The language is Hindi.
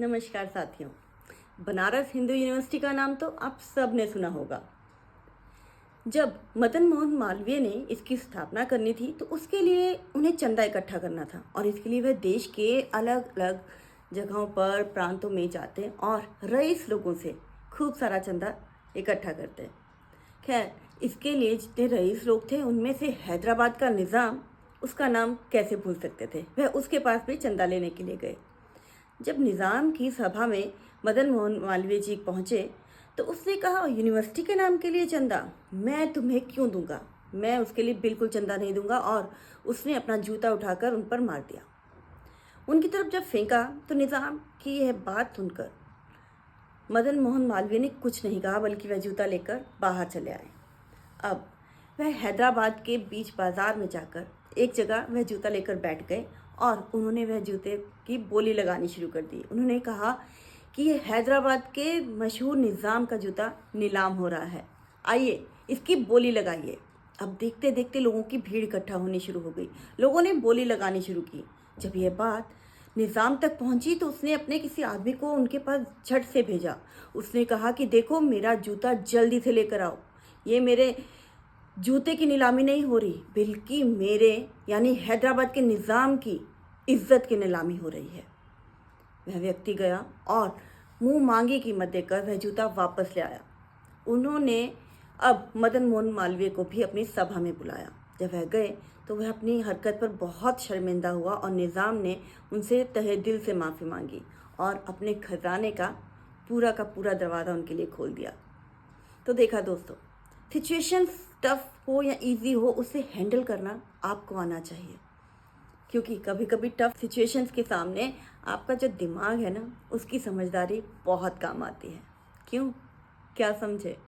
नमस्कार साथियों। बनारस हिंदू यूनिवर्सिटी का नाम तो आप सब ने सुना होगा। जब मदन मोहन मालवीय ने इसकी स्थापना करनी थी तो उसके लिए उन्हें चंदा इकट्ठा करना था और इसके लिए वह देश के अलग अलग जगहों पर प्रांतों में जाते और रईस लोगों से खूब सारा चंदा इकट्ठा करते। खैर, इसके लिए जितने रईस लोग थे उनमें से हैदराबाद का निज़ाम, उसका नाम कैसे भूल सकते थे, वह उसके पास भी चंदा लेने के लिए गए। जब निज़ाम की सभा में मदन मोहन मालवीय जी पहुँचे तो उसने कहा, यूनिवर्सिटी के नाम के लिए चंदा मैं तुम्हें क्यों दूंगा, मैं उसके लिए बिल्कुल चंदा नहीं दूंगा। और उसने अपना जूता उठाकर उन पर मार दिया। उनकी तरफ जब फेंका तो निज़ाम की यह बात सुनकर मदन मोहन मालवीय ने कुछ नहीं कहा, बल्कि वह जूता लेकर बाहर चले आए। अब वह हैदराबाद के बीच बाजार में जाकर एक जगह वह जूता लेकर बैठ गए और उन्होंने वह जूते की बोली लगानी शुरू कर दी। उन्होंने कहा कि ये हैदराबाद के मशहूर निज़ाम का जूता नीलाम हो रहा है, आइए इसकी बोली लगाइए। अब देखते देखते लोगों की भीड़ इकट्ठा होनी शुरू हो गई। लोगों ने बोली लगानी शुरू की। जब यह बात निज़ाम तक पहुंची तो उसने अपने किसी आदमी को उनके पास झट से भेजा। उसने कहा कि देखो, मेरा जूता जल्दी से लेकर आओ। ये मेरे जूते की नीलामी नहीं हो रही, बल्कि मेरे यानी हैदराबाद के निज़ाम की इज्जत की नीलामी हो रही है। वह व्यक्ति गया और मुंह मांगी कीमत देकर वह जूता वापस ले आया। उन्होंने अब मदन मोहन मालवीय को भी अपनी सभा में बुलाया। जब वह गए तो वह अपनी हरकत पर बहुत शर्मिंदा हुआ और निज़ाम ने उनसे तहे दिल से माफ़ी मांगी और अपने खजाने का पूरा दरवाज़ा उनके लिए खोल दिया। तो देखा दोस्तों, सिचुएशन टफ हो या इजी हो, उसे हैंडल करना आपको आना चाहिए, क्योंकि कभी कभी टफ सिचुएशंस के सामने आपका जो दिमाग है ना, उसकी समझदारी बहुत काम आती है। क्यों? क्या समझे?